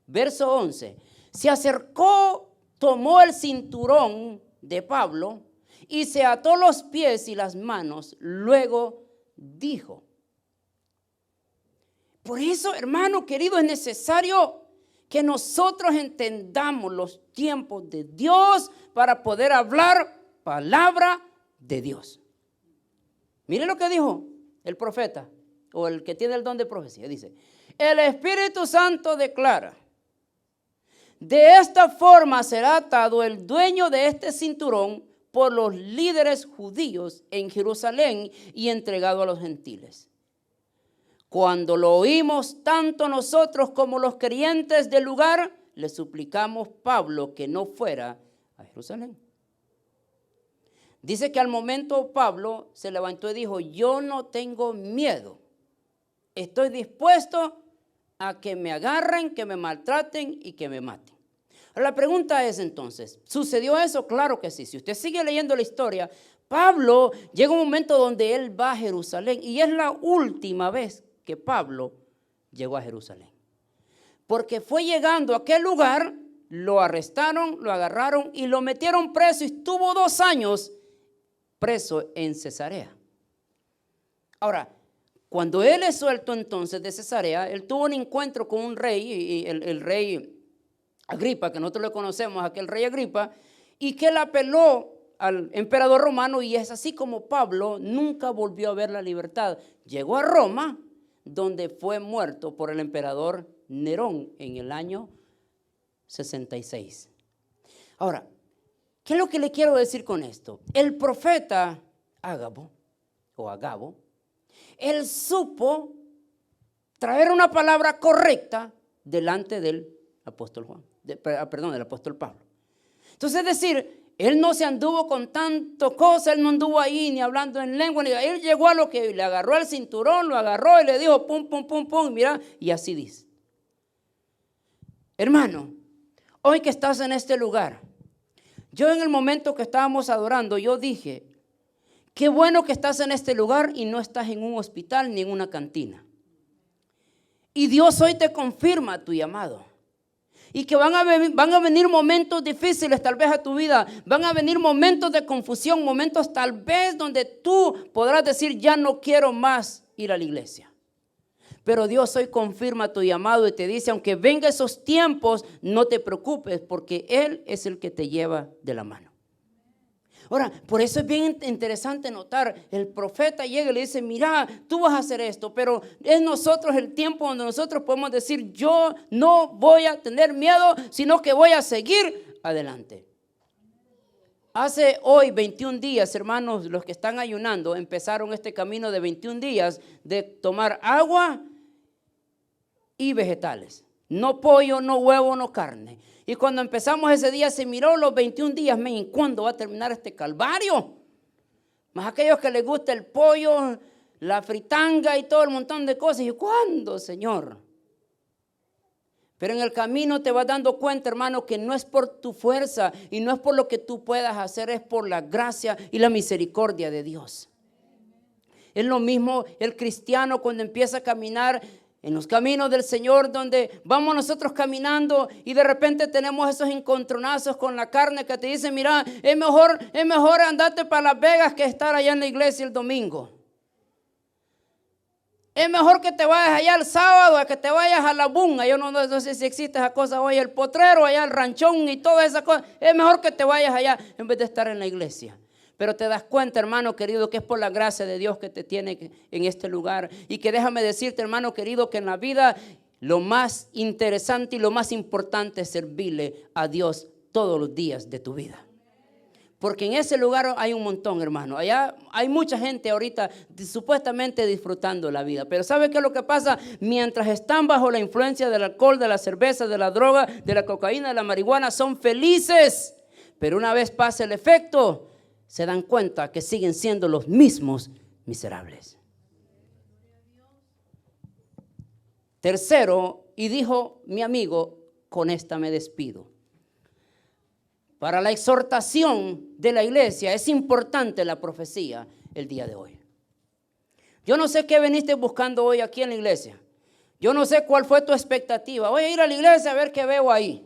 Verso 11. Se acercó, tomó el cinturón de Pablo y se ató los pies y las manos. Luego dijo. Por eso, hermano querido, es necesario que nosotros entendamos los tiempos de Dios para poder hablar palabra de Dios. Mire lo que dijo el profeta o el que tiene el don de profecía. Dice: el Espíritu Santo declara: de esta forma será atado el dueño de este cinturón por los líderes judíos en Jerusalén y entregado a los gentiles. Cuando lo oímos, tanto nosotros como los creyentes del lugar, le suplicamos a Pablo que no fuera a Jerusalén. Dice que al momento Pablo se levantó y dijo: yo no tengo miedo, estoy dispuesto a que me agarren, que me maltraten y que me maten. La pregunta es entonces, ¿sucedió eso? Claro que sí. Si usted sigue leyendo la historia, Pablo llega un momento donde él va a Jerusalén y es la última vez que Pablo llegó a Jerusalén. Porque fue llegando a aquel lugar, lo arrestaron, lo agarraron y lo metieron preso y estuvo 2 años preso en Cesarea. Ahora, cuando él es suelto entonces de Cesarea, él tuvo un encuentro con un rey, y el rey Agripa, que nosotros le conocemos, aquel rey Agripa, y que él apeló al emperador romano, y es así como Pablo nunca volvió a ver la libertad. Llegó a Roma, donde fue muerto por el emperador Nerón en el año 66. Ahora, ¿qué es lo que le quiero decir con esto? El profeta Ágabo, él supo traer una palabra correcta delante del apóstol del apóstol Pablo. Entonces, es decir, él no se anduvo con tanto cosa, él no anduvo ahí ni hablando en lengua, él llegó a lo que le agarró el cinturón, lo agarró y le dijo pum, pum, pum, pum, mira, y así dice. Hermano, hoy que estás en este lugar, yo en el momento que estábamos adorando, yo dije, qué bueno que estás en este lugar y no estás en un hospital ni en una cantina. Y Dios hoy te confirma tu llamado. Y que van a venir momentos difíciles tal vez a tu vida. Van a venir momentos de confusión, momentos tal vez donde tú podrás decir, ya no quiero más ir a la iglesia. Pero Dios hoy confirma tu llamado y te dice, aunque venga esos tiempos, no te preocupes porque Él es el que te lleva de la mano. Ahora, por eso es bien interesante notar, el profeta llega y le dice, mira, tú vas a hacer esto, pero es nosotros el tiempo donde nosotros podemos decir, yo no voy a tener miedo, sino que voy a seguir adelante. Hace hoy 21 días, hermanos, los que están ayunando, empezaron este camino de 21 días de tomar agua y vegetales. No pollo, no huevo, no carne. Y cuando empezamos ese día se miró los 21 días, ¿cuándo va a terminar este calvario? Más aquellos que les gusta el pollo, la fritanga y todo el montón de cosas. Y ¿cuándo, Señor? Pero en el camino te vas dando cuenta, hermano, que no es por tu fuerza y no es por lo que tú puedas hacer, es por la gracia y la misericordia de Dios. Es lo mismo el cristiano cuando empieza a caminar en los caminos del Señor, donde vamos nosotros caminando y de repente tenemos esos encontronazos con la carne que te dicen, mira, es mejor andarte para Las Vegas que estar allá en la iglesia el domingo. Es mejor que te vayas allá el sábado a que te vayas a la bunga. Yo no sé si existe esa cosa hoy, el potrero, allá el ranchón y todas esas cosas. Es mejor que te vayas allá en vez de estar en la iglesia. Pero te das cuenta, hermano querido, que es por la gracia de Dios que te tiene en este lugar. Y que déjame decirte, hermano querido, que en la vida lo más interesante y lo más importante es servirle a Dios todos los días de tu vida. Porque en ese lugar hay un montón, hermano. Allá hay mucha gente ahorita supuestamente disfrutando la vida. Pero ¿sabe qué es lo que pasa? Mientras están bajo la influencia del alcohol, de la cerveza, de la droga, de la cocaína, de la marihuana, son felices. Pero una vez pasa el efecto, se dan cuenta que siguen siendo los mismos miserables. Tercero, y dijo mi amigo, con esta me despido. Para la exhortación de la iglesia es importante la profecía el día de hoy. Yo no sé qué veniste buscando hoy aquí en la iglesia. Yo no sé cuál fue tu expectativa. Voy a ir a la iglesia a ver qué veo ahí.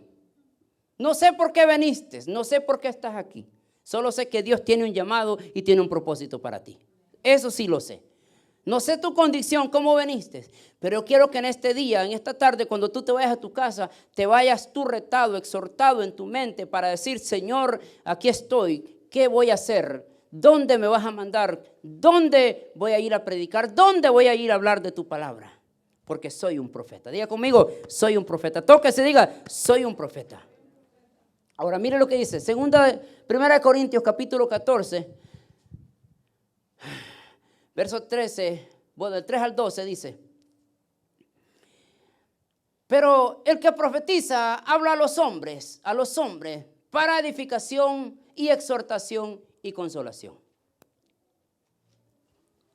No sé por qué viniste, no sé por qué estás aquí. Solo sé que Dios tiene un llamado y tiene un propósito para ti. Eso sí lo sé. No sé tu condición, cómo viniste, pero quiero que en este día, en esta tarde, cuando tú te vayas a tu casa, te vayas tú retado, exhortado en tu mente para decir, Señor, aquí estoy, ¿qué voy a hacer? ¿Dónde me vas a mandar? ¿Dónde voy a ir a predicar? ¿Dónde voy a ir a hablar de tu palabra? Porque soy un profeta. Diga conmigo, soy un profeta. Tóquese, diga, soy un profeta. Ahora mire lo que dice, Primera de Corintios capítulo 14, verso 13, bueno, del 3 al 12 dice, pero el que profetiza habla a los hombres, para edificación y exhortación y consolación.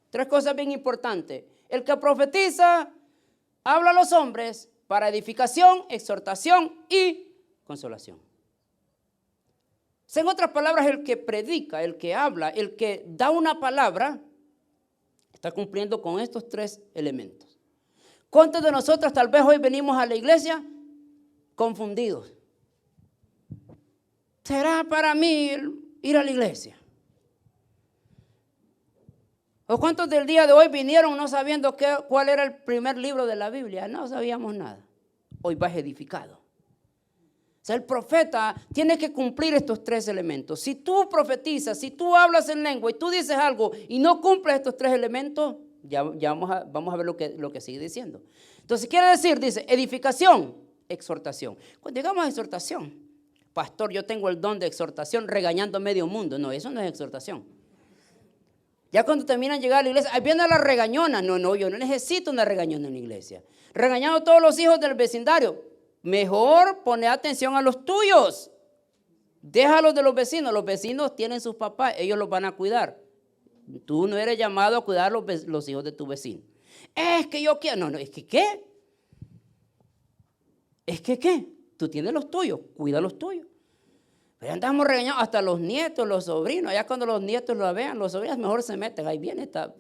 Tres cosas bien importantes. El que profetiza habla a los hombres para edificación, exhortación y consolación. En otras palabras, el que predica, el que habla, el que da una palabra, está cumpliendo con estos tres elementos. ¿Cuántos de nosotros tal vez hoy venimos a la iglesia confundidos? ¿Será para mí ir a la iglesia? ¿O cuántos del día de hoy vinieron no sabiendo cuál era el primer libro de la Biblia? No sabíamos nada. Hoy vas edificado. O sea, el profeta tiene que cumplir estos tres elementos. Si tú profetizas, si tú hablas en lengua y tú dices algo y no cumples estos tres elementos, ya vamos a ver lo que sigue diciendo. Entonces quiere decir, dice, edificación, exhortación. Cuando llegamos a exhortación, pastor, yo tengo el don de exhortación regañando a medio mundo. No, eso no es exhortación. Ya cuando terminan de llegar a la iglesia, ahí viene la regañona. No, yo no necesito una regañona en la iglesia. Regañando a todos los hijos del vecindario. Mejor poner atención a los tuyos. Déjalos de los vecinos. Los vecinos tienen sus papás, ellos los van a cuidar. Tú no eres llamado a cuidar los hijos de tu vecino. Es que yo quiero. No, es que ¿qué? Es que ¿qué? Tú tienes los tuyos, cuida los tuyos. Pero andamos regañando hasta los nietos, los sobrinos. Ya cuando los nietos lo vean, los sobrinos mejor se meten. Ahí viene esta.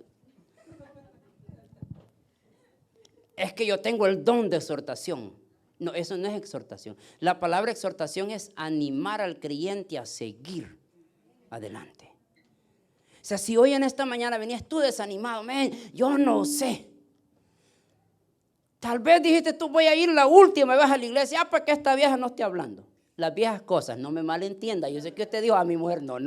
Es que yo tengo el don de exhortación. No, eso no es exhortación. La palabra exhortación es animar al creyente a seguir adelante. O sea, si hoy en esta mañana venías tú desanimado, yo no sé. Tal vez dijiste tú voy a ir la última y vas a la iglesia. Para que esta vieja no esté hablando. Las viejas cosas, no me malentienda. Yo sé que usted dijo a mi mujer, no.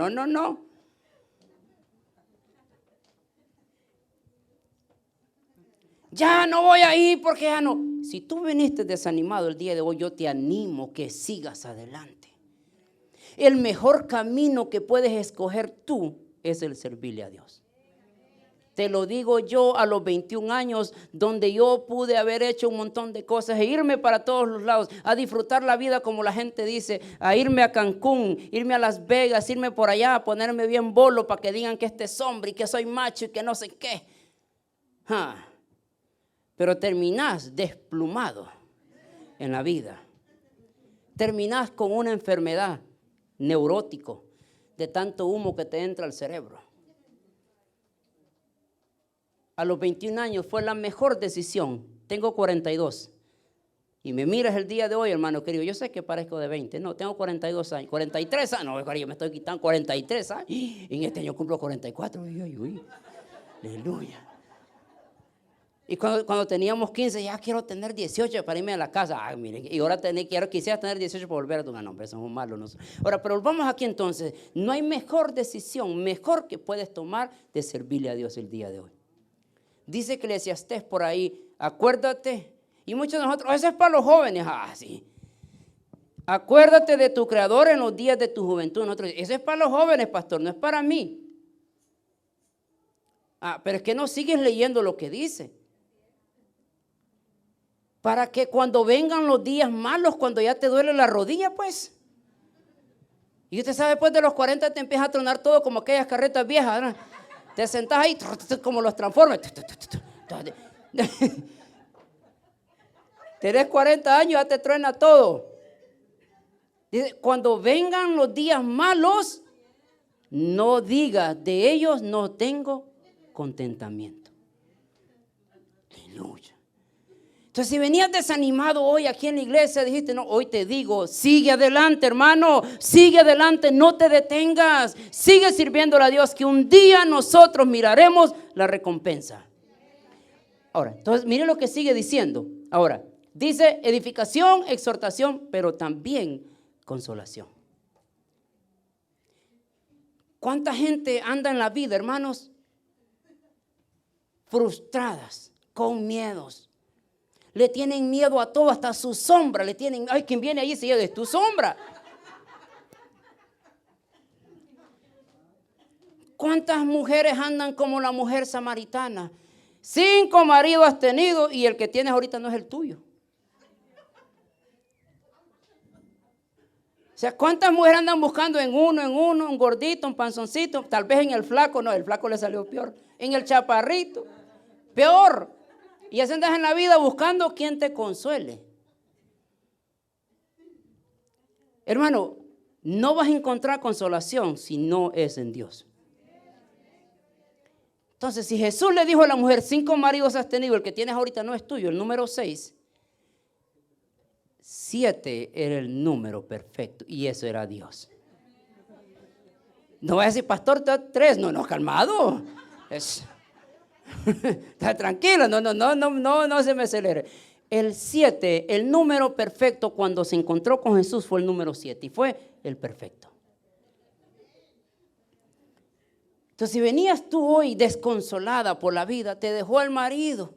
Ya no voy a ir porque ya no. Si tú viniste desanimado el día de hoy, yo te animo que sigas adelante. El mejor camino que puedes escoger tú es el servirle a Dios. Te lo digo yo a los 21 años, donde yo pude haber hecho un montón de cosas e irme para todos los lados, a disfrutar la vida como la gente dice, a irme a Cancún, irme a Las Vegas, irme por allá, a ponerme bien bolo para que digan que este es hombre y que soy macho y que no sé qué. Pero terminás desplumado en la vida. Terminás con una enfermedad neurótico de tanto humo que te entra al cerebro. A los 21 años fue la mejor decisión. Tengo 42. Y me miras el día de hoy, hermano querido. Yo sé que parezco de 20. No, tengo 42 años. 43 años. No, yo me estoy quitando 43 años. En este año cumplo 44. Uy. Aleluya. Y cuando teníamos 15, ya quiero tener 18 para irme a la casa. Ay, mire, y ahora quisiera tener 18 para volver a tu no, pero somos malos nosotros. Ahora, pero volvamos aquí entonces. No hay mejor decisión, mejor que puedes tomar de servirle a Dios el día de hoy. Dice Eclesiastés por ahí, acuérdate. Y muchos de nosotros, eso es para los jóvenes. Ah, sí. Acuérdate de tu Creador en los días de tu juventud. Nosotros, eso es para los jóvenes, pastor, no es para mí. Ah, pero es que no sigues leyendo lo que dice. Para que cuando vengan los días malos, cuando ya te duele la rodilla, pues. Y usted sabe, después de los 40 te empieza a tronar todo como aquellas carretas viejas, ¿no? Te sentás ahí como los Transformers. Tenés 40 años, ya te truena todo. Dice, cuando vengan los días malos, no digas, de ellos no tengo contentamiento. Aleluya. Entonces, si venías desanimado hoy aquí en la iglesia, dijiste, no, hoy te digo, sigue adelante, hermano, sigue adelante, no te detengas, sigue sirviéndole a Dios, que un día nosotros miraremos la recompensa. Ahora, entonces, mire lo que sigue diciendo. Ahora, dice edificación, exhortación, pero también consolación. ¿Cuánta gente anda en la vida, hermanos? Frustradas, con miedos. Le tienen miedo a todo, hasta su sombra. Le tienen, ay, quien viene ahí se lleva de tu sombra. ¿Cuántas mujeres andan como la mujer samaritana? 5 maridos has tenido y el que tienes ahorita no es el tuyo. O sea, ¿cuántas mujeres andan buscando en uno, un gordito, un panzoncito? Tal vez en el flaco, no, el flaco le salió peor. En el chaparrito, peor. Y así andas en la vida buscando quien te consuele. Hermano, no vas a encontrar consolación si no es en Dios. Entonces, si Jesús le dijo a la mujer, 5 maridos has tenido, el que tienes ahorita no es tuyo, el número 6, 7 era el número perfecto y eso era Dios. No va a decir, pastor, 3, no, calmado. Está tranquilo, no se me acelere. El 7, el número perfecto cuando se encontró con Jesús fue el número 7 y fue el perfecto. Entonces, si venías tú hoy desconsolada por la vida, te dejó el marido.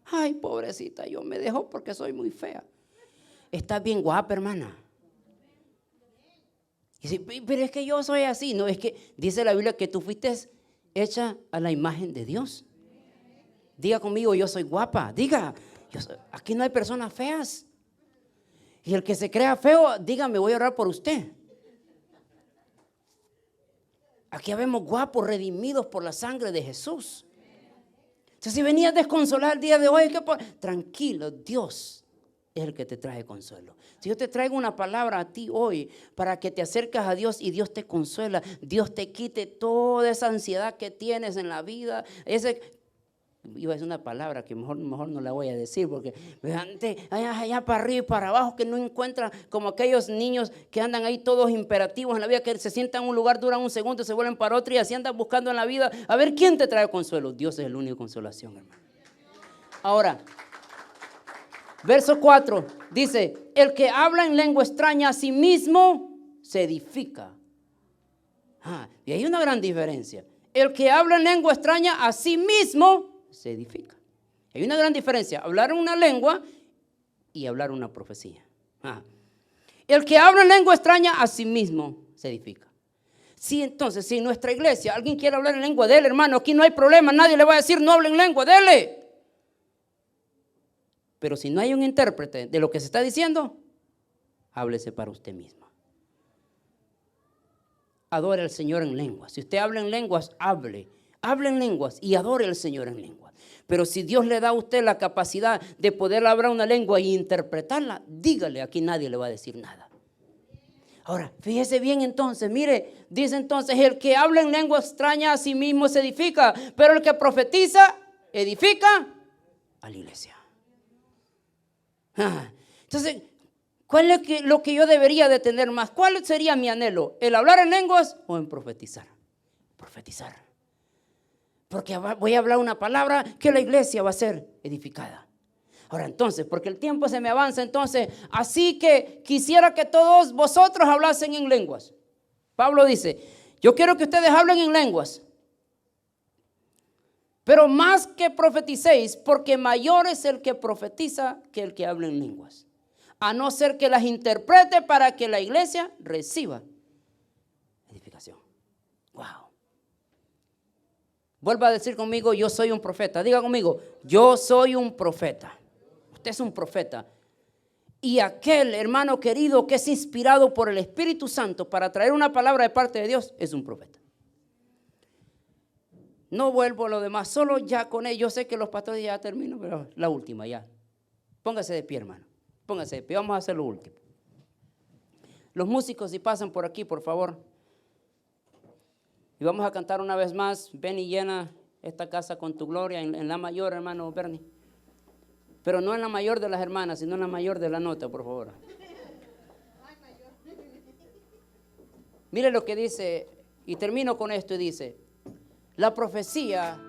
Ay, pobrecita, yo me dejó porque soy muy fea. Estás bien guapa, hermana. Y dice, pero es que yo soy así. No, es que dice la Biblia que tú fuiste hecha a la imagen de Dios. Diga conmigo, yo soy guapa. Diga, aquí no hay personas feas. Y el que se crea feo, dígame, voy a orar por usted. Aquí habemos guapos, redimidos por la sangre de Jesús. Entonces, si venías desconsolado el día de hoy, tranquilo, Dios es el que te trae consuelo. Si yo te traigo una palabra a ti hoy para que te acercas a Dios y Dios te consuela, Dios te quite toda esa ansiedad que tienes en la vida, iba a decir una palabra que mejor no la voy a decir porque allá para arriba y para abajo que no encuentran, como aquellos niños que andan ahí todos imperativos en la vida, que se sientan en un lugar, duran un segundo, se vuelven para otro y así andan buscando en la vida a ver quién te trae consuelo. Dios es el único consolación, hermano. Ahora, verso 4 dice, el que habla en lengua extraña a sí mismo se edifica. Y hay una gran diferencia. El que habla en lengua extraña a sí mismo se edifica. Hay una gran diferencia, hablar una lengua y hablar una profecía. El que habla en lengua extraña a sí mismo se edifica. Sí, entonces, si en nuestra iglesia alguien quiere hablar en lengua, dele, hermano, aquí no hay problema, nadie le va a decir no hable en lengua, dele. Pero si no hay un intérprete de lo que se está diciendo, háblese para usted mismo. Adore al Señor en lenguas. Si usted habla en lenguas, hable en lenguas y adore al Señor en lenguas. Pero si Dios le da a usted la capacidad de poder hablar una lengua y interpretarla, dígale, aquí nadie le va a decir nada. Ahora, fíjese bien entonces, mire, dice entonces, el que habla en lengua extraña a sí mismo se edifica, pero el que profetiza, edifica a la iglesia. Entonces, ¿cuál es lo que yo debería de tener más? ¿Cuál sería mi anhelo? ¿El hablar en lenguas o en profetizar? Profetizar. Porque voy a hablar una palabra que la iglesia va a ser edificada. Ahora entonces, porque el tiempo se me avanza, entonces, así que quisiera que todos vosotros hablasen en lenguas. Pablo dice, yo quiero que ustedes hablen en lenguas. Pero más que profeticéis, porque mayor es el que profetiza que el que habla en lenguas. A no ser que las interprete para que la iglesia reciba edificación. Wow. Vuelva a decir conmigo, yo soy un profeta. Diga conmigo, yo soy un profeta. Usted es un profeta. Y aquel hermano querido que es inspirado por el Espíritu Santo para traer una palabra de parte de Dios es un profeta. No vuelvo a lo demás, solo ya con él. Yo sé que los pastores ya terminan, pero la última ya. Póngase de pie, hermano. Póngase de pie, vamos a hacer lo último. Los músicos, si pasan por aquí, por favor. Y vamos a cantar una vez más, ven y llena esta casa con tu gloria, en la mayor, hermano Bernie. Pero no en la mayor de las hermanas, sino en la mayor de la nota, por favor. Mire lo que dice, y termino con esto, y dice, la profecía